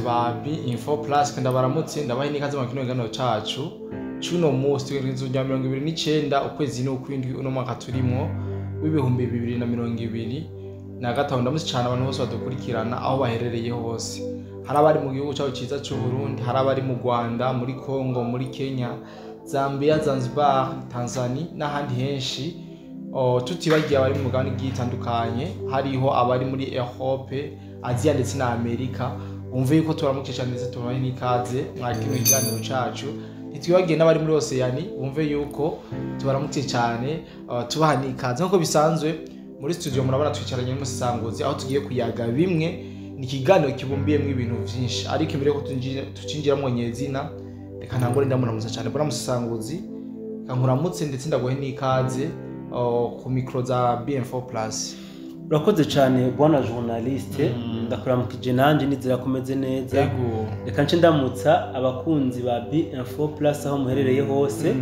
ba Info Plus kandi baramutse ndabaye nikaze mu kino kiganiro cacu cuno munsi tugeze rya 29 ukwezi n'ukwindwi uno mwaka turimo w'ibihumbi 2020 na gatanu. Ndamutse cyane abantu bose badukurikirana aho baherereye hose, hari abari mu gihugu cyacu cyiza cy'u Burundi, hari abari mu Rwanda, muri Congo, muri Kenya, Zambia, Zanzibar, Tanzania n'ahandi henshi. Tutibagiye abari mu mugabane gitandukanye, hariho abari muri Europe, Asia ndetse na Amerika. Umve yuko turamukisha ndetse tubaye n'ikaze mwakino kiganiro cacu. Ntitwibagiye n'abari muri Oceania, umve yuko tubaramutse cyane, tubaha n'ikaze nkuko bisanzwe. Muri studio murabona twicaranye n'umusanguzi aho tugiye kuyaga bimwe. Ni ikiganiro kibumbiyemo ibintu byinshi, ariko imbere ko tucinjira mu nyezina reka ntangore ndamuramutsa cyane bora musanguzi, kankuramutse ndetse ndagohe n'ikaze ku micro za Info Plus. Urakoze cyane bwana journaliste, ndakuramukije nanje nizera kumeze neza. Yego, reka nce ndamutsa abakunzi ba Info Plus aho muherereye hose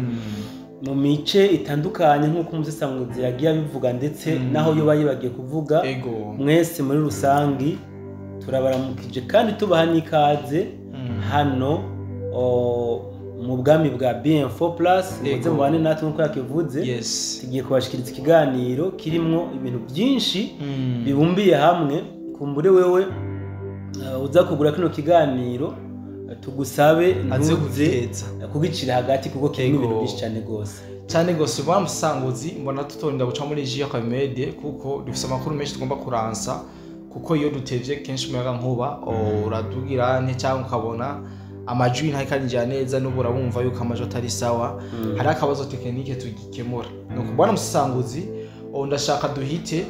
mu mice itandukanye nk'uko umusanguzi yagiye abivuga ndetse naho yo bayibagiye kuvuga. Yego, mwese muri rusangi turabaramukije kandi tubaha n'ikaze hano mu bwami bwa Info Plus. Muze mubane natwe nkuko yakivuze. yes, tugiye kubashikiriza ikiganiro kirimo ibintu byinshi bibumbiye hamwe. Kumbure wewe uza kugura kino kiganiro tugusabe ntuze kugicira hagati kuko kirimo ibintu byinshi cyane gose cyane gose. Bwa musanguzi mbona tutonda guca muri JK Media kuko dufise amakuru menshi tugomba kuransa, kuko iyo dutevye kenshi umuyaga nkuba uradugira nte cyangwa ukabona amajwi ntakarinjira neza n'ubura bumva yuko amajwi atari sawa. Hari akabazo tekinike tugikemura. Nuko bwana musanguzi ndashaka duhite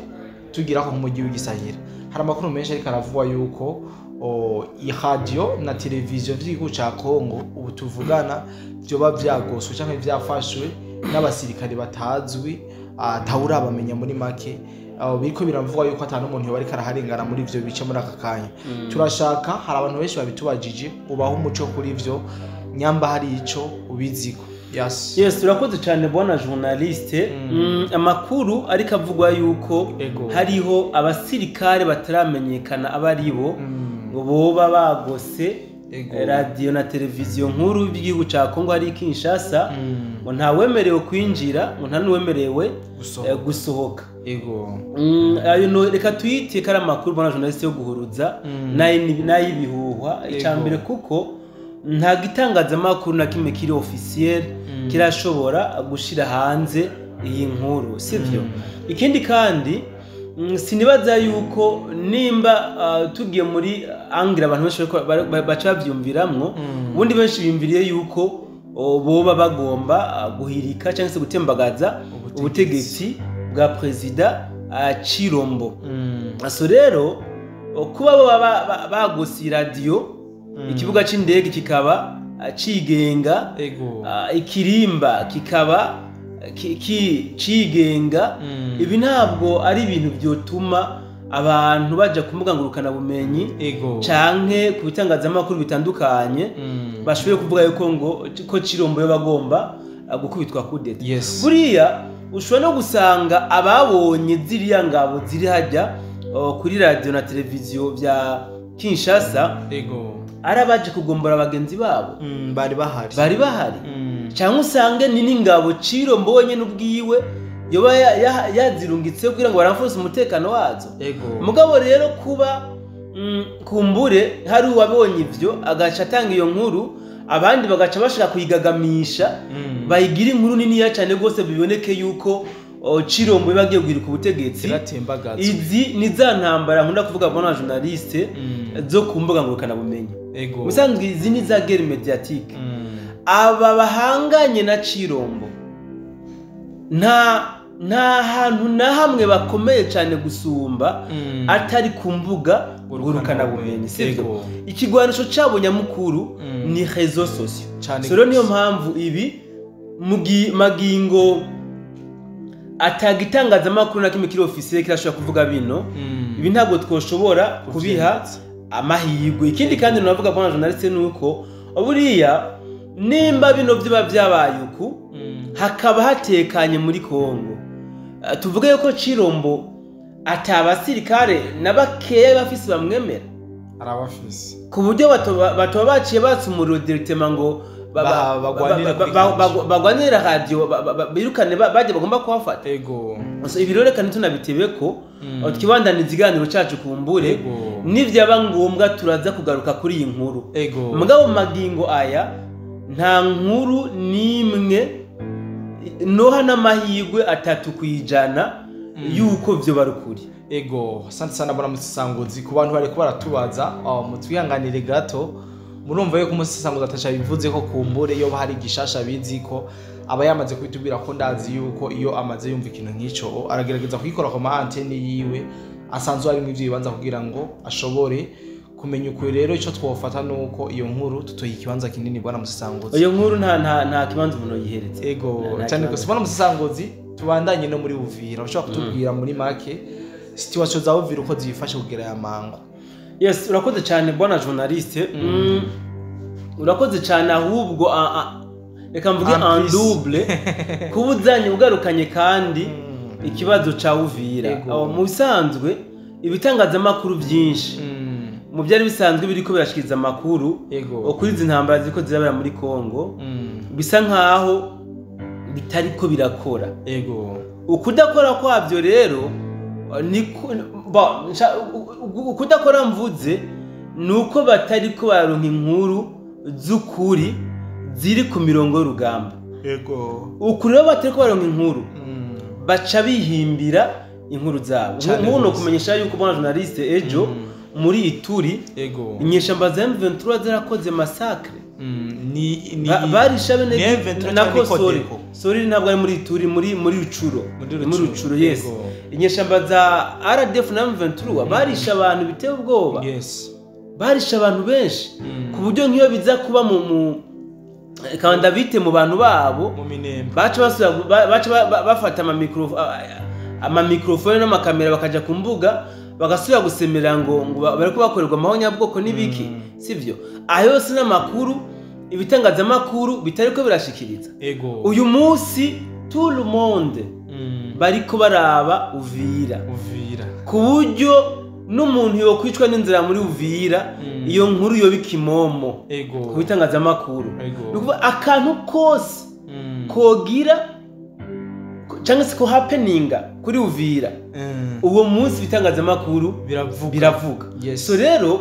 tugira ko mu gihugu gisahira. Hari amakuru menshi ariko aravugwa yuko radio na televiziyo vy'igihugu ca Congo ubu tuvugana byoba vyagoswe canke vyafashwe n'abasirikare batazwi, atawura bamenya muri make. Biriko biravugwa yuko atanu umuntu yoba ariko araharengana muri ivyo bice muri aka kanya. Turashaka, hari abantu benshi babitubajije, ubaho umuco kuri ivyo nyamba hari ico ubiziko. Yes, turakoze cyane bwana journaliste. Amakuru ariko avugwa yuko hariho abasirikare bataramenyekana abaribo boba bagose radio na televiziyo nkuru by'igihugu ca Congo ari Kinshasa, ngo nta wemerewe kwinjira, ngo nta n'uwemerewe gusohoka. Ayo no reka tuyite kara makuru bwana journaliste yo guhuruza nayibihuhwa icambere, kuko nta gitangaza makuru na kimwe kiri officiel kirashobora gushira hanze iyi nkuru, sivyo? Ikindi kandi sinibaza yuko nimba tugiye muri angira abantu benshi baca bavyumviramwo, ubundi benshi bimviriye yuko boba bagomba guhirika cyangwa se gutembagaza ubutegetsi bwa president Chirombo. Aso rero kuba bagosi radio, ikibuga c'indege kikaba cigenga, ikirimba kikaba cigenga, ibi ntabwo ari ibintu byotuma abantu baja kumuga ngurukana bumenyi canke ku bitangazamakuru bitandukanye bashoboye kuvuga yuko ngo ko Chirombo yo bagomba gukubitwa kudeta. Buriya ushobora no gusanga ababonye ziriya ngabo ziri hajya kuri radio na televiziyo vya Kinshasa arabaje kugombora abagenzi babo bari bahari. Cyangwa usange ni n'ingabo Chirombo wenyene ubwiwe yoba yazirungitse kugira ngo baramfuse umutekano wazo. Mugabo rero kuba kumbure hari uwabonye ivyo agaca atanga iyo nkuru, abandi bagaca bashaka kuyigagamisha bayigira inkuru nini cyane gose, biboneke yuko Chirombo bagiye guhirika ubutegetsi. Izi ni za ntambara nkunda kuvuga bwana journaliste zo kumbuga ngurukana bumenyi. Musanzwe izi ni za guerre mediatique. Aba bahanganye na Chirombo nta hantu na hamwe bakomeye cyane gusumba atari kumbuga ngurukana bumenyi, sivyo? Ikigwanisho cyabo nyamukuru ni réseaux sociaux. Sero niyo mpamvu ibi magingo atagitangaza makuru na kimwe kiri officiel kirashobora kuvuga bino. Ibi ntabwo twoshobora kubiha amahirwe. Ikindi kandi navuga bwana journaliste nuko buriya nimba bino byiba byabaye uku hakaba hatekanye muri Congo, tuvuge yuko Chirombo atabasirikare nabakeya bafise bamwemera, arabafise ku buryo batoba baciye batsa umuriro directement ngo bagwanira radio birukane baje bagomba kuhafata. Ego so ibiro reka ntunabitebeko tukibandaniza iganiro cacu kumbure nivyaba ngombwa turaza kugaruka kuri iyi nkuru. Mugabo magingo aya nta nkuru nimwe noha n'amahirwe 3% yuko vyo barukuri. Ego asante sana bwana Musisanguzi ku bantu bari kubaratubaza mutwihanganire gato murumva yuko Musisanguzi atacha bivuze ko kumbure iyo bahari gishasha bizi ko aba yamaze kwitubira ko ndazi yuko iyo amaze yumva ikintu nk'ico aragerageza kuyikora ku ma antenne yiwe asanzwe ari mu ivyo bibanza kugira ngo ashobore kumenya uko rero ico twofata nuko iyo nkuru tutoye ikibanza kinini bwana Musisanguzi. Iyo nkuru nta kibanza umuntu yiheretse. Ego cyane ko bwana Musisanguzi tubandanye no muri Uvira ushobora kutubwira muri make situation za Uvira uko zifashe kugera ya mango. Yes, urakoze cyane bwana journaliste. Urakoze cyane ahubwo reka mvuge en double kubuzanye ugarukanye kandi ikibazo ca Uvira. Mu bisanzwe ibitangazamakuru byinshi mu byari bisanzwe biriko birashikiriza amakuru kuri izi ntambara ziko zirabera muri Kongo bisa nkaho bitariko birakora. Ukudakora kwabyo rero ukudakora mvuze nuko batariko baronka inkuru z'ukuri ziri ku mirongo y'urugamba. Ukurero batariko baronka inkuru baca bihimbira inkuru zabo. Nk'uno kumenyesha yuko bwana journaliste ejo muri Ituri inyeshamba za M23 zarakoze massacre barisha bene nako sorry ntabwo ari muri Ituri muri Rucuro yes inyeshamba za RDF na M23 barisha abantu biteye ubwoba barisha abantu benshi ku buryo nk'iyo biza kuba mu kanda bite mu bantu babo baca bafata ama microphone n'amakamera bakaja ku mbuga bagasubira gusemera ngo bariko bakorerwa amahonya bwoko nibiki sivyo ayo sina makuru ibitangazamakuru bitariko birashikiriza. Uyu munsi tout le monde bariko baraba Uvira ku buryo n'umuntu yo kwicwa n'inzira muri Uvira iyo nkuru yo bikimomo ku bitangazamakuru nukuba akantu kose kogira cyangwa se ko happeninga kuri Uvira uwo munsi bitangazamakuru biravuga. So rero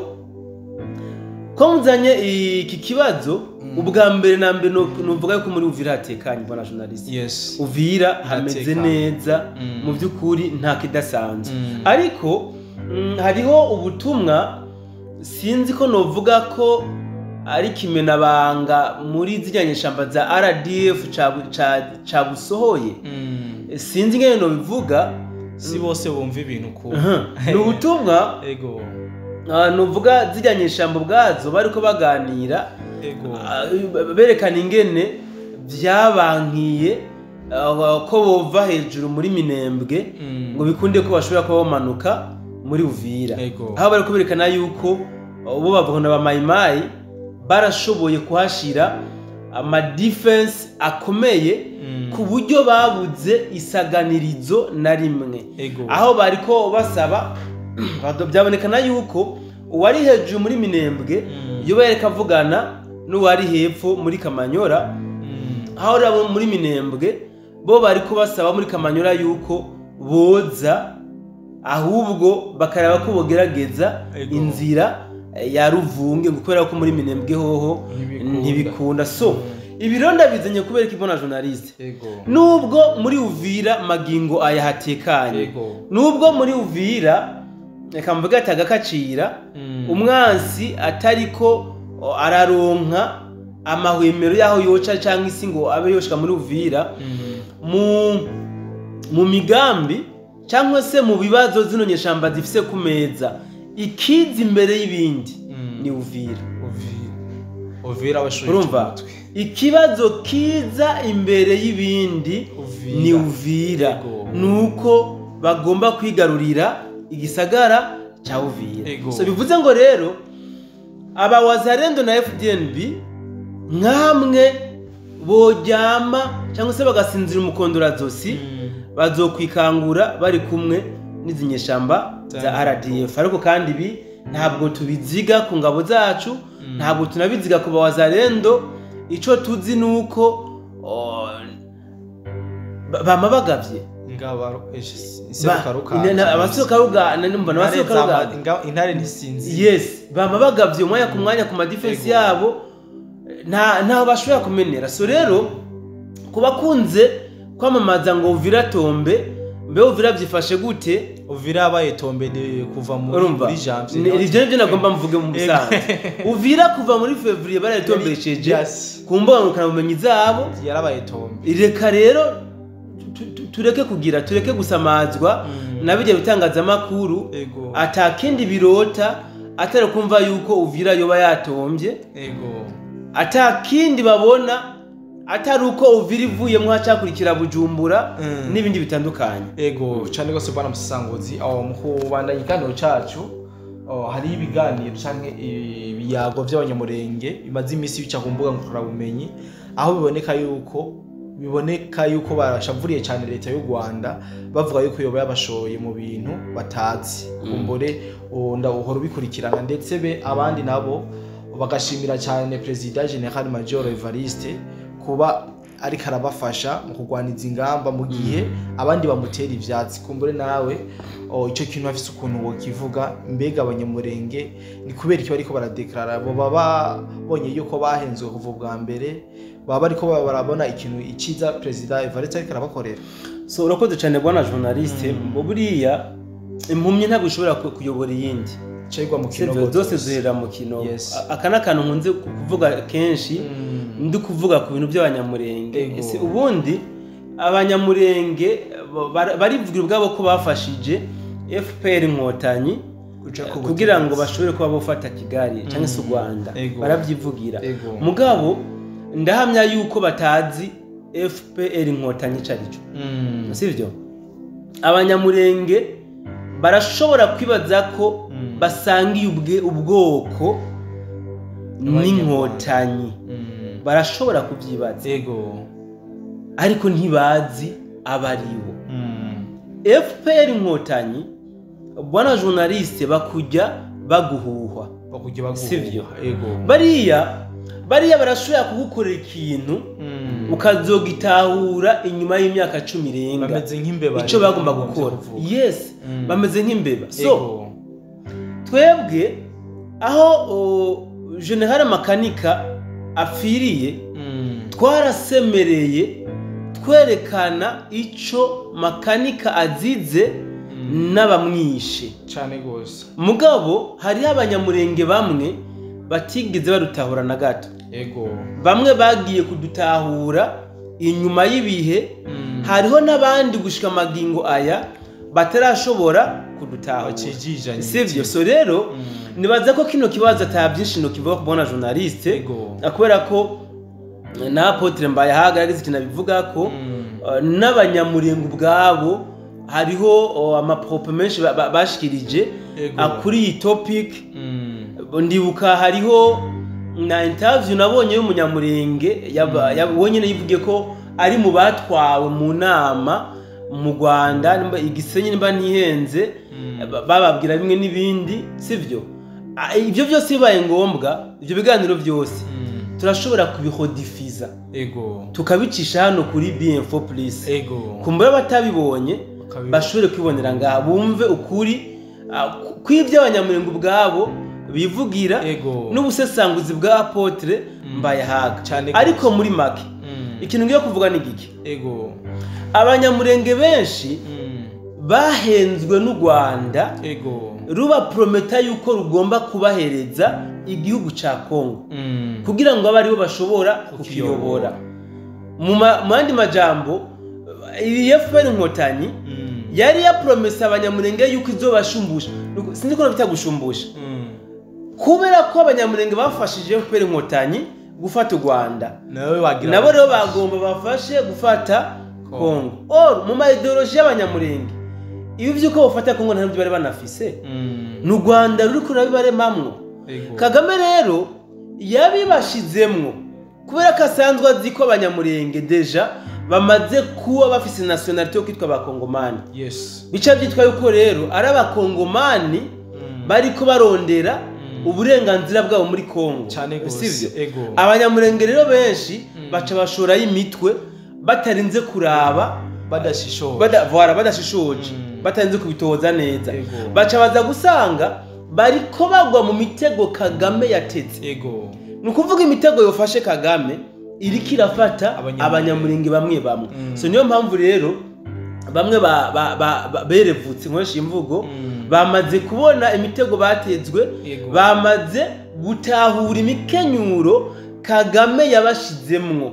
ko muzanye iki kibazo ubwa mbere na mbere nuvuga ko muri Uvira hatekanye bwana journaliste. Uvira hameze neza mu byukuri nta kidasanzwe ariko hariho ubutumwa sinzi ko novuga ko ari kimenabanga muri zinyanyeshamba za RDF ca busohoye sinzi ngene no bivuga si bose bumva ibintu ko n'ubutumwa nuvuga zinyanyeshamba bwazo bariko baganira berekana ingene byabankiye ko bova hejuru muri Minembwe ngo bikunde ko bashobora kuba bamanuka muri Uvira aho bariko berekana yuko bo bavugana ba mayimayi barashoboye kuhashira ama defense akomeye ku buryo babuze isaganirizo na rimwe aho bariko basaba byabonekana yuko uwari hejuru muri Minembwe yo bereka avugana n'uwari hepfo muri Kamanyora aho rabo muri Minembwe bo bariko basaba muri Kamanyora yuko boza ahubwo bakaraba ko bogerageza inzira ya Ruvunge gukorera ko muri Minembwe hoho ntibikunda. So ibironda bizanye kubera kibona journaliste nubwo muri Uvira magingo aya hatekanye nubwo muri Uvira reka mvuga atagakacira umwansi atariko araronka amahwemero yaho yoca cyangwa isi ngo abe yoshika muri Uvira mu migambi cyangwa se mu bibazo zino nyeshamba zifise ku meza ikiza imbere y'ibindi ni Uvira urumva ikibazo kiza imbere y'ibindi ni Uvira nuko bagomba kwigarurira igisagara cha Uvira. So bivuze ngo rero aba Wazalendo na FDNB nkamwe bojyama cyangwa se bagasinzira umukondora zosi bazokwikangura bari kumwe n'izinyeshamba za RDF ariko kandi ntabwo tubiziga ku ngabo zacu, ntabwo tunabiziga ku bawazalendo. Ico tuzi nuko bama bagavye intare ntisinzi. Yes, bama bagavye umwanya ku mwanya ku madefense yabo, ntaho bashobora kumenera. So rero kubakunze kwamamaza ngo Uvira tombe, mbe Uvira byifashe gute? Uvira abaye tombe kuva muri janvier. Ivyo nivyo nagomba mvuge mu musanze. Uvira kuva muri Fevrier barayitombesheje ku mbuga ngurukanabumenyi zabo, yarabaye tombe. Reka rero tureke gusamazwa nabijye bitangazamakuru, atakindi birota atari kumva yuko Uvira yoba yatombye, atakindi babona atari uko Uvira ivuye mu hacakurikira Bujumbura n'ibindi bitandukanye. Cyane gose bana musangozi mu kubandanya ikiganiro cacu, hari ibiganiro canke ibiyago by'abanyamurenge bimaze imisi bica ku mbuga ngurukanabumenyi, aho biboneka yuko barashavuriye cyane leta y'u Rwanda, bavuga yuko yoba yabashoye mu bintu batazi. Kumbore uhora ubikurikirana, ndetse be abandi nabo bagashimira cyane President General Major Evariste kuba ariko arabafasha mu kurwaniza ingamba mu gihe abandi bamutera ivyatsi. Kumbure nawe ico kintu afise ukuntu wo kivuga, mbega abanyamurenge ni kubera iki bariko baradeklara, bo baba bonye yuko bahenzwe kuva bwa mbere, baba bariko barabona ikintu iciza President Evariste ariko arabakorera. So urakoze cyane bwana journaliste. Buriya impumyi ntabwo ishobora kuyobora iyindi, cegwa mu kino zose zihera mu kino. Akana kantu nkunze kuvuga kenshi, ndi kuvuga ku bintu by'abanyamurenge. Ese ubundi abanyamurenge barivugira ubwabo ko bafashije FPR Inkotanyi kugira ngo bashobore kuba bofata Kigali cyangwa se u Rwanda, barabyivugira. Mugabo ndahamya yuko batazi FPR Inkotanyi carico, sivyo? Abanyamurenge barashobora kwibaza ko basangiye ubwoko n'inkotanyi, barashobora kubyibaza, ariko ntibazi abaribo. FPR Inkotanyi bwana journaliste bakujya baguhuhwa, sivyo? Bariya barashobora kugukorera ikintu ukazogitahura inyuma y'imyaka 10 irenga, bameze nk'imbeba ico bagomba gukora. Bameze nk'imbeba. So twebwe aho General Makanika afiriye, twarasemereye twerekana ico Makanika azize n'abamwishe cyane gose. Mugabo hari abanyamurenge bamwe batigeze barutahura na gato. Bamwe bagiye kudutahura inyuma y'ibihe, hariho n'abandi gushika magingo aya batarashobora kudutahura, sivyo? So rero nibaza ko kino kibazo atabyinshi no kivuga kubona journaliste, akubera ko na Apotre Mbayahaga yari zikinabivuga ko n'abanyamurenge ubwabo hariho amapropo menshi bashikirije kuri iyi topic. Ndibuka hariho na interview nabonye y'umunyamurenge yabonye yivuge ko ari mu batwawe mu nama mu Rwanda, Igisenyi nimba ntihenze, bababwira bimwe n'ibindi, sivyo? Ibyo byose bibaye ngombwa, ibyo biganiro byose turashobora kubihodifiza, tukabicisha hano kuri BM4 Plus. Kumbura batabibonye bashobore kwibonera ngaha, bumve ukuri kw'ibyo abanyamurenge ubwabo bivugira n'ubusesanguzi bwa Apotre Mbayahaga. Ariko muri make ikintu ngiye kuvuga ni giki: abanyamurenge benshi bahenzwe n'u Rwanda ruba prometa yuko rugomba kubahereza igihugu ca Kongo kugira ngo abaribo bashobora kukiyobora. Mu mandi majambo, FPR Inkotanyi yari ya promesa abanyamurenge yuko izobashumbusha. Sinzi ko bita gushumbusha, kubera ko abanyamurenge bafashije FPR Inkotanyi gufata u Rwanda, nabo rero bagomba bafashe gufata Kongo. Mu ma ideologie y'abanyamurenge, ibi byuko bafata Kongo nta byo bari banafise, n'u Rwanda ruri kurabibaremamwo. Kagame rero yabibashizemwo kubera ko asanzwe azi ko abanyamurenge deja bamaze kuba bafise nationality yo kwitwa abakongomani. Bica byitwa yuko rero ari abakongomani bariko barondera uburenganzira bwabo muri Kongo. Sivyo? Abanyamurenge rero benshi baca bashora y'imitwe batarinze kuraba badashishoje batarinze kubitoza neza. Baca baza gusanga bariko bagwa mu mitego Kagame yateze. Ni ukuvuga imitego yofashe Kagame iriko irafata abanyamurenge bamwe. So niyo mpamvu rero bamwe berevutse nkoresha imvugo bamaze kubona imitego batezwe, bamaze gutahura imikenyuro Kagame yabashizemwo.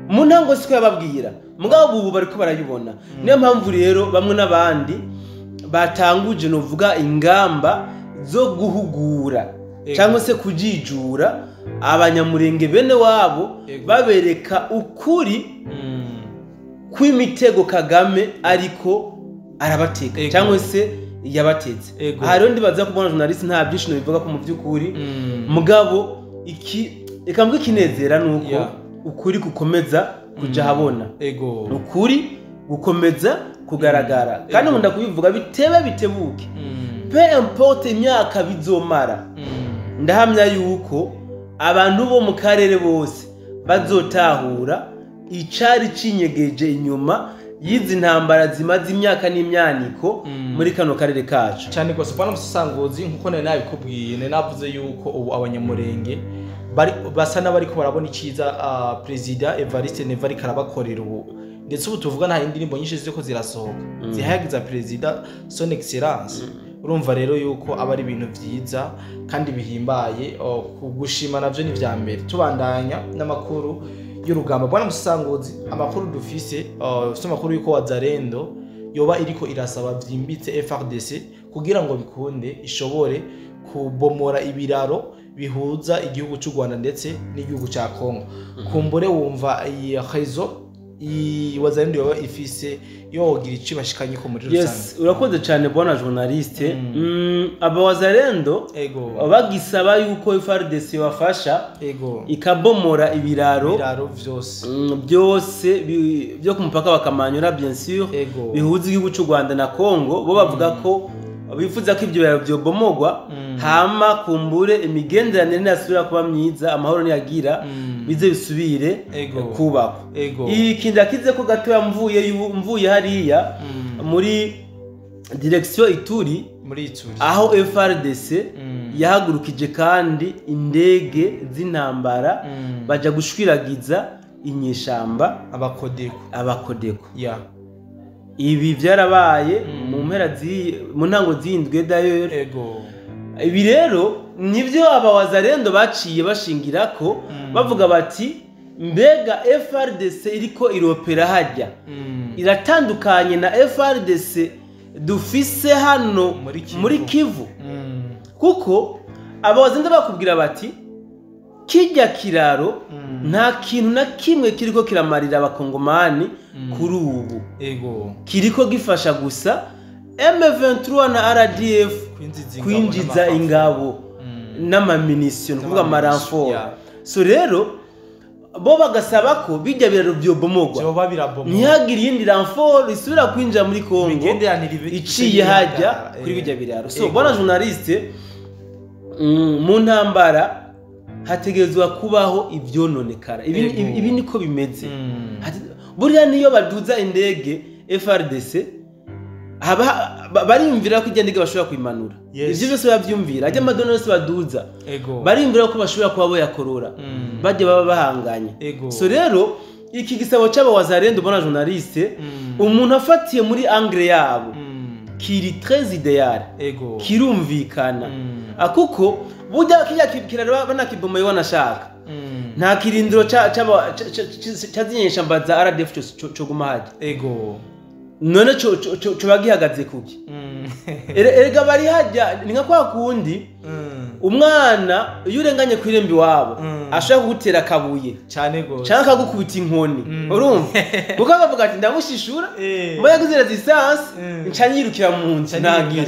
Mu ntango siko yababwira mugabo ubu bariko barayibona. Niyo mpamvu rero bamwe n'abandi batanguje novuga ingamba zo guhugura cyangwa se kujijura abanyamurenge bene wabo babereka ukuri kw'imitego Kagame ariko arabateka cyangwa se yabateze. Aha rero ndibaza kubona journalist nta byishino bivuga ko mu by'ukuri mugabo ikambwe kinezera nuko ukuri gukomeza kuja habona, ukuri gukomeza kugaragara kandi nkunda kubivuga bitebuke peu importe imyaka bizomara. Ndahamya yuko abantu bo mu karere bose bazotahura icari cinyegeje inyuma yizi ntambara zimaze imyaka n'imyaniko muri kano karere kacu. Cyane gose bana musangozi nkuko nari nabikubwiye navuze yuko ubu abanyamurenge basa n'abariko barabona iciza President Evariste Nevari karabakorera ubu, ndetse ubu tuvuga nta indirimbo nyinshi ziko zirasohoka zihayagiza President Son Excellence. Urumva rero yuko aba ari ibintu vyiza kandi bihimbaye. Kugushima navyo ni vya mbere. Tubandanya n'amakuru y'urugamba bwana musangozi, amakuru dufise amakuru yuko Wazalendo yoba iriko irasaba vyimbitse FARDC kugira ngo bikunde ishobore kubomora ibiraro bihuza igihugu cy'u Rwanda ndetse n'igihugu cya Kongo. Kumbure wumva iyi rezo Wazalendo yoba ifise yogira ici bashikanye ko muri rusange. Yes, urakoze cyane bwana journaliste. Aba Wazalendo bagisaba yuko FARDC bafasha ikabomora ibiraro byose byo ku mupaka wa Kamanyura bien sûr bihuza igihugu cy'u Rwanda na Kongo. Bo bavuga ko bifuza ko ibyo biraro byobomogwa hama kumbure imigenderanire nasubira kuba myiza, amahoro niyagira bize bisubire kubakwa. Ikindi akize ko gato mvuye hariya muri direction Ituri aho FARDC yahagurukije kandi indege z'intambara baja gushwiragiza inyeshamba abakodeko. Ibi vyarabaye mu ntango zindwe d'ailleurs. Ibi rero nivyo aba Wazalendo baciye bashingirako bavuga bati mbega FARDC iriko iropera hajya iratandukanye na FARDC dufise hano muri Kivu. Kuko aba Wazalendo bakubwira bati kijya kiraro nta kintu na kimwe kiriko kiramarira abakongomani kuri ubu. Kiriko gifasha gusa M23 na RDF kwinjiza ingabo n'amamunition kuvuga amaranfort. So rero bo bagasaba ko bijya biraro byobomogwa ntihagire yindi ranfort isubira kwinjira muri Kongo iciye hajya kuri bijya biraro. So bwana journaliste, mu ntambara hategezwa kubaho ivyononekara. Ibi niko bimeze. Buriya niyo baduza indege FARDC barimvira ko indege bashobora kwimanura. Ivyo byose bavyumvira. Ajya amadoni yose baduza barimvira ko bashobora kuba boyakorora bajye baba bahanganye. So rero iki gisabo cy'aba Wazalendo bona journaliste, umuntu afatiye muri angle yabo kiri très idéal, kirumvikana. Kuko burya kijya kiraro banakibomoye wanashaka nta kirindiro cyazinyesha mbaza RDF cyo guma haje. None cyo bagihagaze kuki? Erega bari hajya ni nka kwa kundi umwana iyo urenganye kwirembi wabo ashaka kugutera kabuye cyane go cyangwa gukubita inkoni. Urumva kuko bavuga ati ndamushishura mboya guzira distance ncanyirukira mu nzi nagira.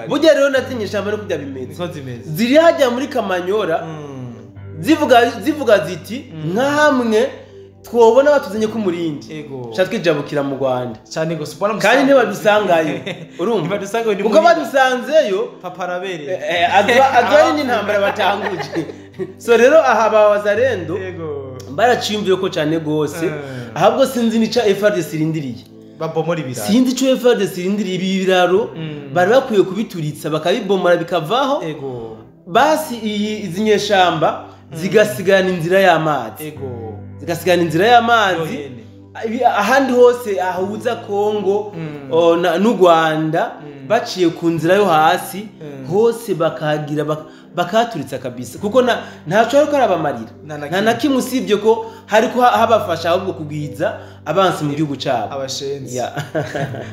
Burya rero natinyesha mbere kujya bimeze ziri hajya muri Kamanyora zivuga ziti nka hamwe twobona batuzanye ku murindi ego sha twijabukira mu Rwanda cyane gose bona kandi ntibadusangayo urumva kuko badusanzeyo papa rabere azari n'intambara batanguje so rero aha abawazarendo baracimbiye ko cyane gose ahabwo sinzi nica FARDC irindiriye babomora ibiraro sinzi ico FARDC irindiriye ibiraro bari bakwiye kubituritsa bakabibomora bikavaho ego basi izi nyeshamba zigasigana inzira y'amazi ego zigasigana inzira y'amazi ahandi hose ahuza Kongo n'u Rwanda baciye ku nzira yo hasi hose bakagira bakaturitsa kabisa kuko ntaco ariko arabamarira nta nakimwe usibye ko hariko habafasha ahubwo kugwiza abansi mu gihugu cyabo abashenzi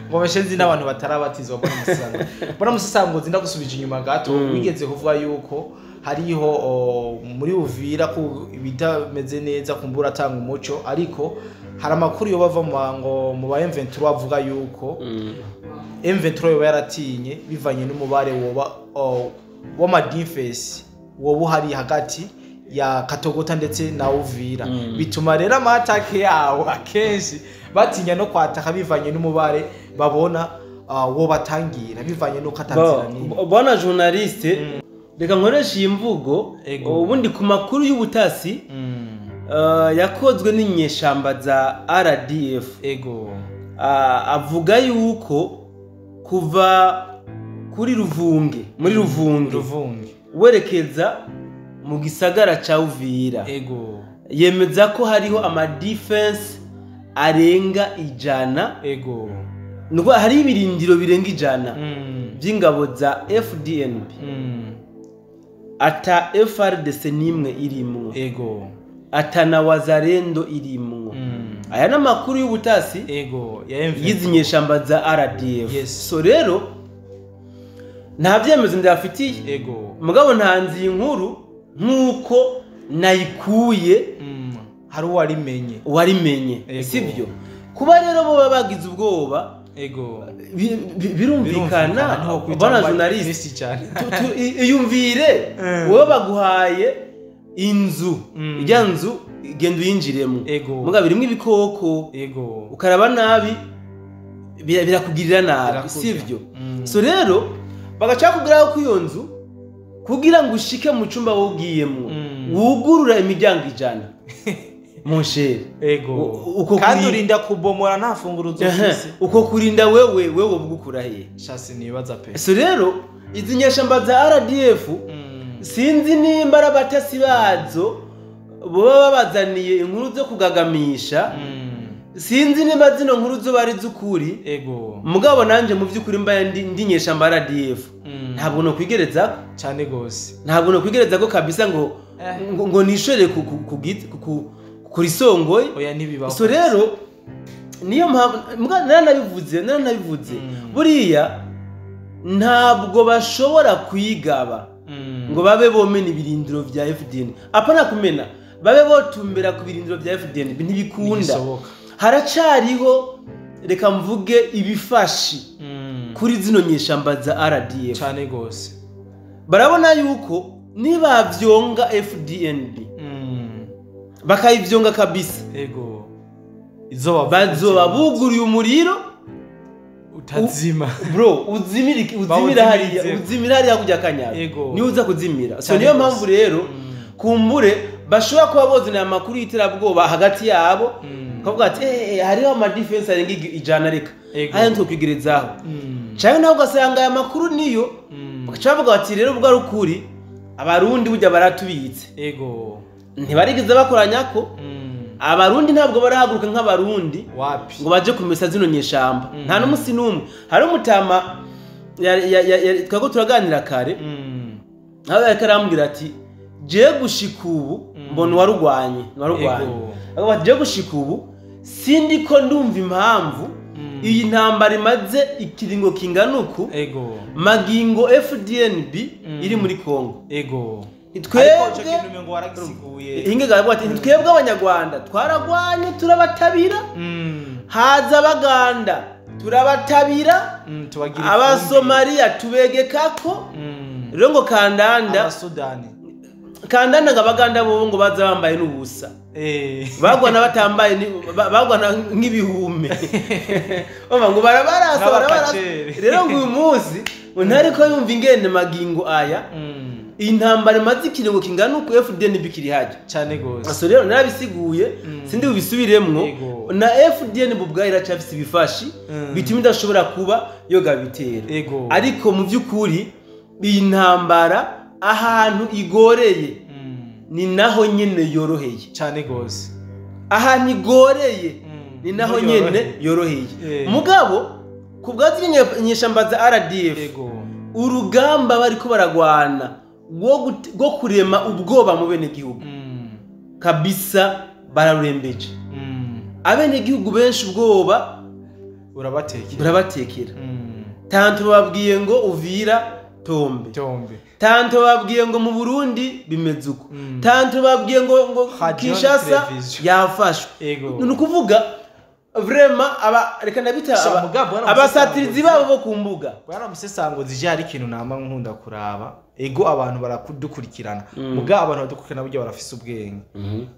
ngo abashenzi n'abantu batarabatizwa bona musasangozi ndagusubije inyuma gato wigeze kuvuga yuko hariho muri Uvira ko bitameze neza kumbura atanga umuco ariko hari amakuru yo bava mu ba M23 bavuga yuko M23 yo yaratinye bivanye n'umubare woba wama defense wobu hari hagati ya Katogota ndetse na Uvira bituma rero amatake yawo akenshi batinya no kwataka bivanye n'umubare babona wo batangira bivanye no katanzira ni bona journaliste reka nkoresha imvugo ubundi ku makuru y'ubutasi yakozwe n'inyeshamba za RDF ego avuga yuko kuva kuri muri Ruvunge werekeza mu gisagara ca Uvira ego yemeza ko hariho ama defense arenga 100 ego nuko hari ibirindiro birenga 100 by'ingabo za FDNB ata FARDC nimwe irimwo ego ata na wazarendo irimwo aya n'amakuru y'ubutasi ego yizinyeshamba za RDF yes. So rero nta byemezo ndafitiye ego mugabo ntanzi inkuru nkuko nayikuye hari warimenye sivyo kuba rero bo bagize ubwoba ego birumvikana bana journalist cyane iyumvire wowe baguhaye inzu ijya nzu genda uyinjiremo mugabo birimo ibikoko ego ukaraba nabi birakugirira nabi sivyo so rero bagaca kugira ko iyo nzu kugira ngo ushike mu cyumba wogiyemo wugurura imiryango 100 Monshere ego kandi urinda kubomora nta funguruzo ufise uko kurinda wewe bugukura he shasi nibaza pe so rero izi nyeshamba za RDF sinzi nimba arabatasi bazo boba babazaniye inkuru zo kugagamisha sinzi nimba zino nkuru zo bari zukuri ego mugabo nanje mu byukuri mbaye ndi nyeshamba RDF ntabwo no kwigereza cyane gose ntabwo no kwigereza ko kabisa ngo nishore kuri songoye oya ntibibaho so rero niyo mpamvu nanabivuze buriya ntabwo bashobora kwigaba ngo babe bomena ibirindiro vya FDN apana kumena babe botumbera ku birindiro vya FDN ntibikunda haracariho reka mvuge ibifashi kuri zino nyeshamba za RDF cyane gose barabona yuko niba vyonga FDNB bakayivyonga kabisa ego bazoba buguriye umuriro utazima bro uzimira hariya kujya kanyara ni uza kuzimira so niyo mpamvu rero kumbure bashobora kuba bozana amakuru y'iterabwoba hagati yabo kavuga ati hariho ama defense arenga 100 reka aya ntwo kwigerezaho cyane naho ugasanga aya makuru niyo bakavuga bati rero ubwo arukuri abarundi bujya baratubitse ego ntibarigize bakoranya ko abarundi ntabwo barahaguruka nk'abarundi ngo baje kumesa zino nyeshamba nta n'umusi numwe hari umutama twago turaganira kare aho yakarambwira ati je gushika ubu mbona warugwanye aho je gushika ubu sindiko ndumva impamvu iyi ntambara imaze ikiringo kinganuku magingo FDNB iri muri Kongo twebwe abanyarwanda twaragwanye turabatabira haza abaganda turabatabira abasomaliya tubegekako rero ngo kandanda kandanda ngabaganda bo ngo baza bambaye n'ubusa bagwana batambaye bagwana nk'ibihume ngo barabarasa rero ngo uyu munsi ntariko yumva ingene magingo aya intambara imaze ikiringo kingana uko FDN bikiri haje cyane gose so rero narabisiguye sindi ubisubiremwo na FDN bubwa iracafise ibifashi bituma idashobora kuba yoga bitera ariko mu by'ukuri intambara ahantu igoreye ni naho nyene yoroheye cyane gose ahantu igoreye ni naho nyene yoroheye mugabo kubwazi nyeshamba za RDF urugamba bariko baragwana go kurema ubwoba mu bene gihugu kabisa bararembeje abene gihugu benshi ubwoba urabatekera tanto babwiye ngo Uvira tombe tanto babwiye ngo mu Burundi bimeze uko tanto babwiye ngo Kinshasa yafashwe nukuvuga vraiment reka nabita abasatirizi babo bo kumbuga bwana musesango zije hari ikintu nama nkunda kuraba ego abantu barakudukurikirana muga abantu badukurikirana buryo barafise ubwenge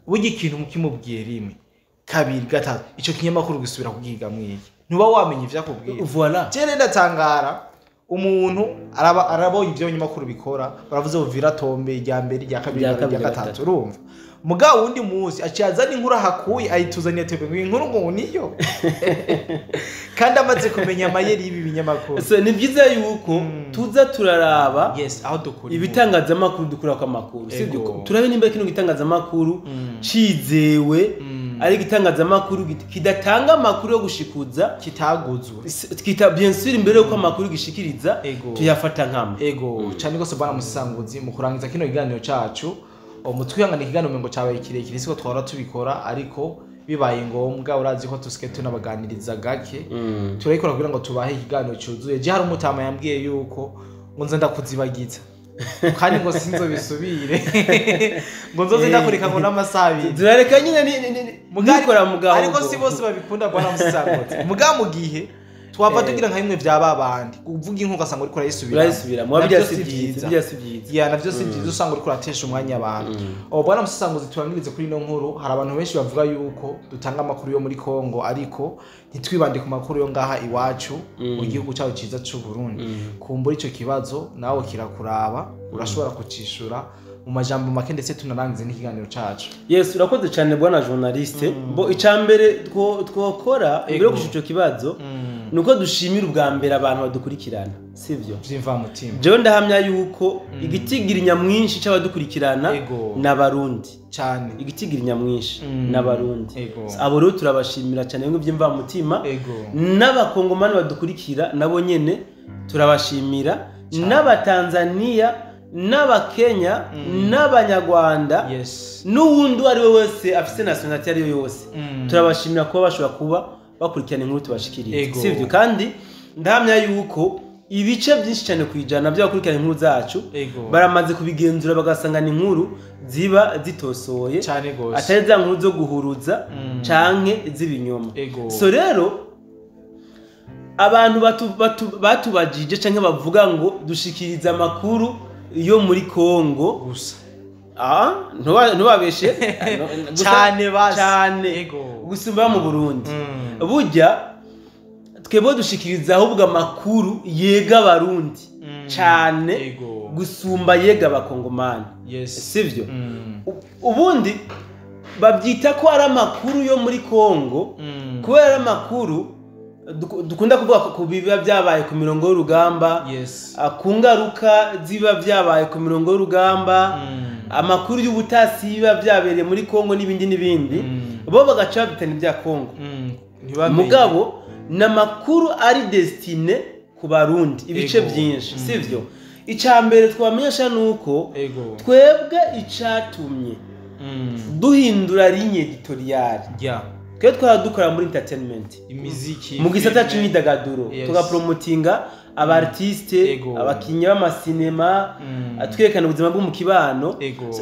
buryo ikintu mukimubwiye rimwe kabiri gatatu ico kinyamakuru gisubira kugiga mwiki ntuba wamenye ivyakubwiye voilà cyane ndatangara umuntu arabonye ivyo nyamakuru bikora baravuze Uvira tombe rya mbere rya kabiri rya gatatu urumva muga wundi munsi acazana inkuru hakuye ayituzaniye tebe inkuru ngo niyo kandi amaze kumenya amayeri y'ibi binyamakuru so ni byiza yuko tuza turaraba aho dukuri ibitangazamakuru dukura kwa makuru sibyo turabe nimba kino gitangazamakuru cizewe ari gitangazamakuru kidatanga amakuru yo gushikuza kitaguzwe bien sûr imbere yuko amakuru gishikiriza tuyafata nkama cyane gose bana musanguzi mu kurangiza kino kiganiro cacu umutwihangana ikiganiro ngo cyabaye kirekire siko twara tubikora ariko bibaye ngombwa urazi ko tusike tunabaganiriza gake turayikora kugira ngo tubahe ikiganiro cyuzuye je hari umutama yambwiye yuko ngo nza ndakuzibagiza kandi ngo sinzo bisubire ngo nzoze ndakureka ngo n'amasabi durareka nyine mugakora mugaho ariko si bose babikunda bwana musangote muga mu gihe twava tugira nka bimwe bya babandi kuvuga inkuka sango uriko urayisubira mu byasi byiza ya navyo si byiza usanga uriko uratesha umwanya abantu bwana musangozi turangirize kuri no nkuru hari abantu benshi bavuga yuko dutanga amakuru yo muri Kongo ariko ntitwibande ku makuru yo ngaha iwacu mu gihugu cyacu ciza cy'u Burundi kumbura ico kibazo nawe kirakuraba urashobora kucishura mu majambo make ndetse tunarangize n'ikiganiro cacu yes urakoze cyane bwana journaliste bo icambere twokora imbere yo gushico kibazo nuko dushimira ubwa mbere abantu badukurikirana sivyo vyimva mutima je ndahamya yuko igitigira nyamwinshi cy'abadukurikirana n'abarundi cyane igitigira nyamwinshi n'abarundi abo rero turabashimira cyane ngo vyimva mutima n'abakongomani badukurikira nabo nyene turabashimira n'abatanzania n'abakenya n'abanyarwanda n'uwundi ari we wese afise nationality ari yo yose turabashimira kuba bashobora kuba bakurikirana inkuru tubashikiriye sivyo kandi ndahamya yuko ibice byinshi cyane kwijana by'abakurikirana inkuru zacu baramaze kubigenzura bagasangana inkuru ziba zitosoye atari za nkuru zo guhuruza canke z'ibinyoma so rero abantu batubajije canke bavuga ngo dushikiriza amakuru yo muri Kongo gusa ntubabeshe cyane gusumba mu Burundi burya twebwe dushikiriza ahubwo amakuru yega abarundi cyane gusumba yega abakongomani sivyo ubundi babyita ko ari amakuru yo muri Kongo kubera amakuru dukunda kuvuga ku biba byabaye ku mirongo y'urugamba ku ngaruka ziba byabaye ku mirongo y'urugamba amakuru y'ubutasi biba byabereye muri Kongo n'ibindi bo bagaca babitana ibya Kongo mugabo n'amakuru ari destine ku barundi ibice byinshi sivyo icambere twamenyesha nuko twebwe icatumye duhindura ligne editoriale twe twaradukora muri entertainment imiziki mu gisata cy'imyidagaduro tugapromotinga abartiste abakinnyi b'amasinema atwekana ubuzima bwo mu kibano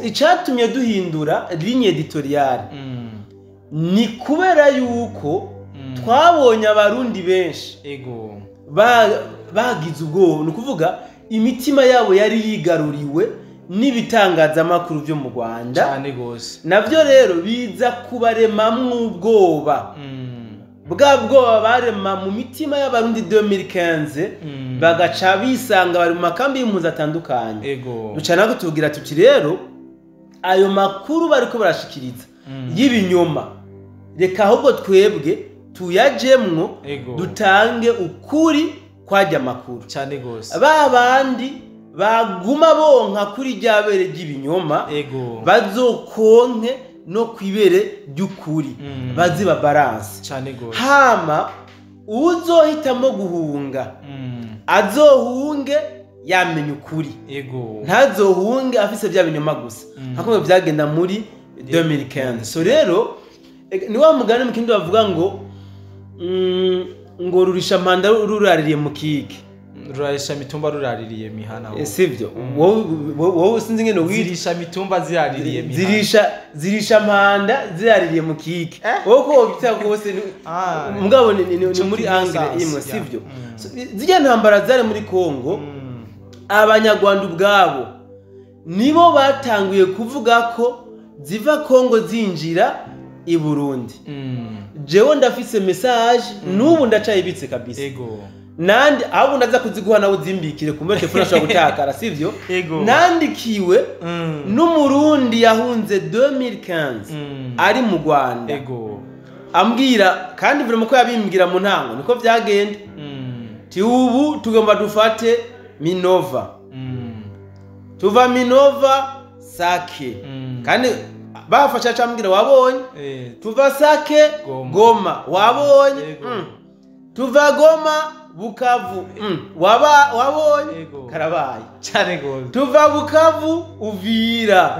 icatumye duhindura ligne editoriale ni kubera yuko twabonye abarundi benshi bagize ubwoba ni ukuvuga imitima yabo yari yigaruriwe n'ibitangazamakuru byo mu Rwanda cyane gose navyo rero biza kubaremamwo ubwoba bwa bwoba barema mu mitima y'abarundi 2015 bagaca bisanga bari mu makambi y'impunzi atandukanye duca nako tugira tuti rero ayo makuru bariko barashikiriza y'ibinyoma reka ahubwo twebwe tuyajemwo dutange ukuri kwajya makuru cyane gose babandi baguma bonka kuri ryabere ry'ibinyoma bazokonke no kwibere ry'ukuri baziba balance cyane gose hama uzohitamo guhunga azohunge yamenye ukuri ntazohunge afise bya binyoma gusa hakomwe byagenda muri 2015 so rero ni wa mugani mu kindi bavuga ngo rurisha mpanda ruraririye mu kike rurarisha mitumba ruraririye mihana sivyo wowe sinzi ngene wirisha mitumba ziraririye mihana zirisha mpanda ziraririye mu kike wowe ko bitsa gose mugabo ni muri angle imwe sivyo zijya ntambara zari muri Kongo abanyarwanda ubwabo nibo batanguye kuvuga ko ziva Kongo zinjira i Burundi jewe ndafise message nubu ndacayibitse kabisa nandi abo ndaza kuziguha nawe uzimbikire kumbe telefone ashobora gutakara sivyo nandikiwe n'umurundi yahunze 2015 ari mu Rwanda ambwira kandi vraiment ko yabimbwira mu ntango niko byagenda ti ubu tugomba dufate Minova tuva Minova Sake kandi bafasha cyambwira wabonye tuva Sake Goma wabonye tuva Goma Bukavu wabonye karabaye cyane gose tuva Bukavu Uvira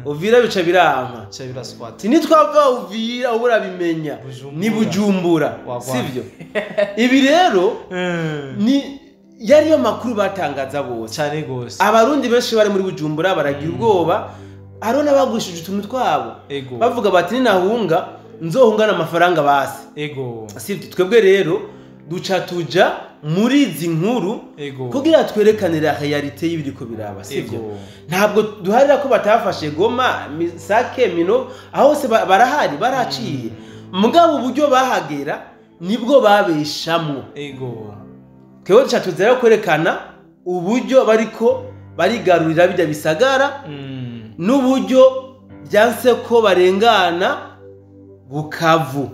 Uvira bica biranka nitwava Uvira ubura bimenya ni Bujumbura sivyo ibi rero ni yari yo makuru batangaza bose cyane gose abarundi benshi bari muri Bujumbura baragira ubwoba arona bagurishije utuntu twabo bavuga bati ninahunga nzohungana amafaranga basi sivyo twebwe rero duca tuja muri izi nkuru kugira twerekanira realite y'ibiriko biraba sivyo ntabwo duharira ko batafashe Goma Sake Mino aho se barahari baraciye mugabo uburyo bahagera nibwo babeshamwe kewe duca tuzera kwerekana uburyo bariko barigarurira bijya bisagara n'uburyo byanse ko barengana Bukavu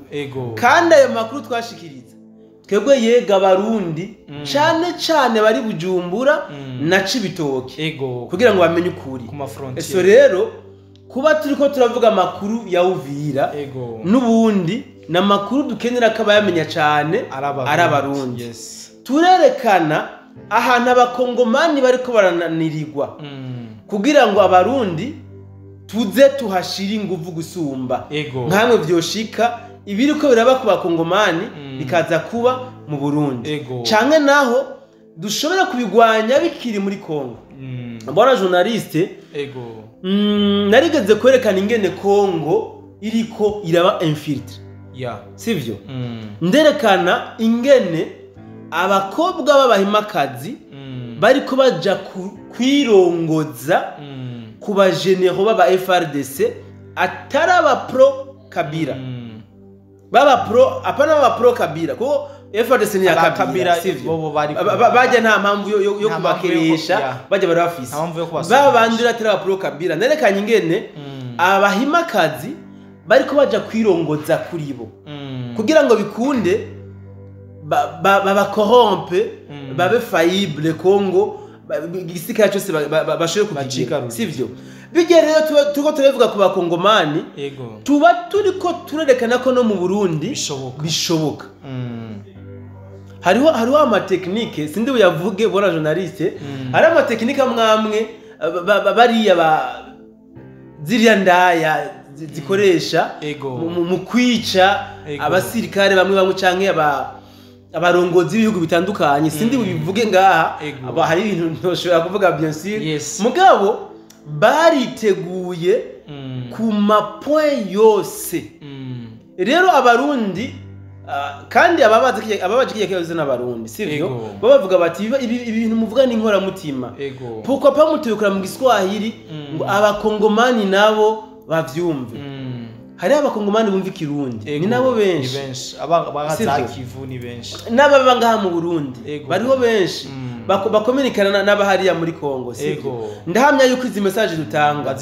kandi ayo makuru twashikiriza twebwe yega barundi cyane bari Bujumbura na Cibitoke kugira ngo bamenye ukuri so rero kuba turiko turavuga makuru ya Uvira n'ubundi na makuru dukenera ko bayamenya cyane arabarundi turerekana ahantu abakongomani bariko barananirirwa kugira ngo abarundi tuze tuhashira inguvu gusumba nkamwe vyoshika ibiriko biraba ku bakongomani bikaza kuba mu Burundi canke naho dushobora kubigwanya bikiri muri Kongo mbona journaliste narigeze kwerekana ingene Kongo iriko iraba infiltre sivyo nderekana ingene abakobwa b'abahimakazi bariko baja kwirongoza ku bajenero baba FRDC atari aba pro Kabila baba pro apana baba pro Kabila ko FRDC ni ya Kabila sivyo bajya nta mpamvu yo kubakeresha bajya bari bafise baba bandira atari aba pro Kabila nerekanye ingene abahimakazi bariko baja kwirongoza kuri bo kugira ngo bikunde baba corrompe babe faillible Kongo gisika cyose bashobora kukigira sivyo bigereye tuko turevuga ku bakongomani tuba turiko turerekana ko no mu Burundi bishoboka hariho ama technique sindi uyavuge bora journaliste hari ama technique amwamwe bariya ziriya ndaya zikoresha mu kwica abasirikare bamwe canke abarongozi b'ibihugu bitandukanye sindi ubivuge ngaha hari ibintu ntoshobora kuvuga bien sûr mugabo bariteguye ku mapoint yose rero abarundi kandi ababaje kiya kibazo n'abarundi sivyo bavuga bati ibintu muvuga ni inkora mutima pourquoi pas mutubikora mu Giswahili ngo abakongomani nabo bavyumve hari abakongomani bumva ikirundi ni nabo benshi abagazakivu ni benshi n'ababa ngaha mu Burundi bariho benshi bakominikana n'abahariya muri Kongo sivyo ndahamya yuko izi message dutanga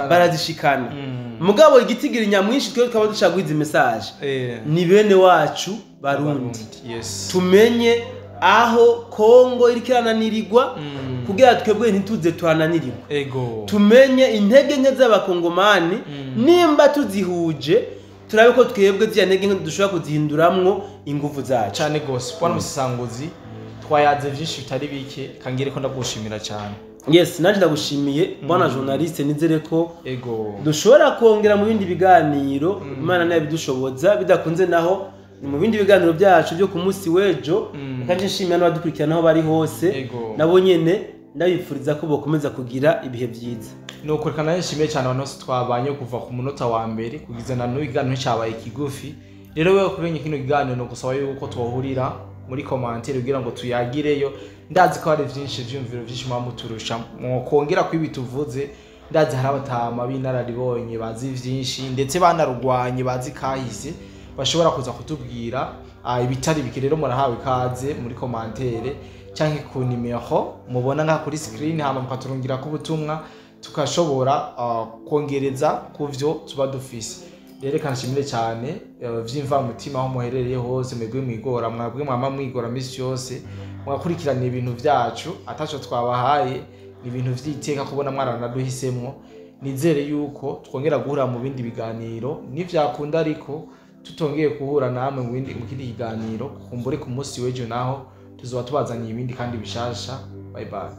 barazishikana mugabo igitigiri nyamwinshi twe twaba dushaka izi message ni bene wacu barundi tumenye aho Kongo irikirananirirwa kugira twebwe ntituze twananirirwa tumenye intege nke z'abakongomani nimba tuzihuje turabe ko twebwe zya ntege nke dushobora kuzihinduramwo ingufu zacu cyane gose bwana Musanguzi twayaze byinshi bitari bike kangire ko ndagushimira cyane yes nanje ndagushimiye bwana journaliste nizere ko dushobora kongera mu bindi biganiro Imana nayo bidushoboza bidakunze naho mu bindi biganiro byacu byo ku munsi wejo kandi nshimira n'abadukurikirana aho bari hose nabo nyene ndabifuriza ko bokomeza kugira ibihe byiza nuko kana nshimiye cyane abantu bose twabanye kuva ku munota wa mbere kugiza na n'ibiganiro cyabaye kigufi rero wewe kurenye kino kiganiro no gusaba yuko twahurira muri commentaire kugira ngo tuyagireyo ndazi ko hari byinshi byumviro byinshi muturusha kongera kwibituvuze ndazi hari abatama binararibonye bazi byinshi ndetse banarugwanye bazi kahise bashobora kuza kutubwira ibitari bikirero murahawe ikaze muri commentaire cyangwa ku nimero mubona nka kuri screen hama mukaturungira ku butumwa tukashobora kongereza kuvyo tuba dufise rero kanshimire cyane vyimva mutima aho muherereye hose mwebwe mwigora mwabwe mama mwigora misi yose mwakurikirana ibintu byacu ataco twabahaye ni ibintu vyiteka kubona mwarana duhisemwo nizere yuko twongera guhura mu bindi biganiro nivyakunda ariko tutongeye kuhura namwe mu kindi kiganiro kumbure ku munsi w'ejo naho tuzoba tubazanye ibindi kandi bishasha bye bye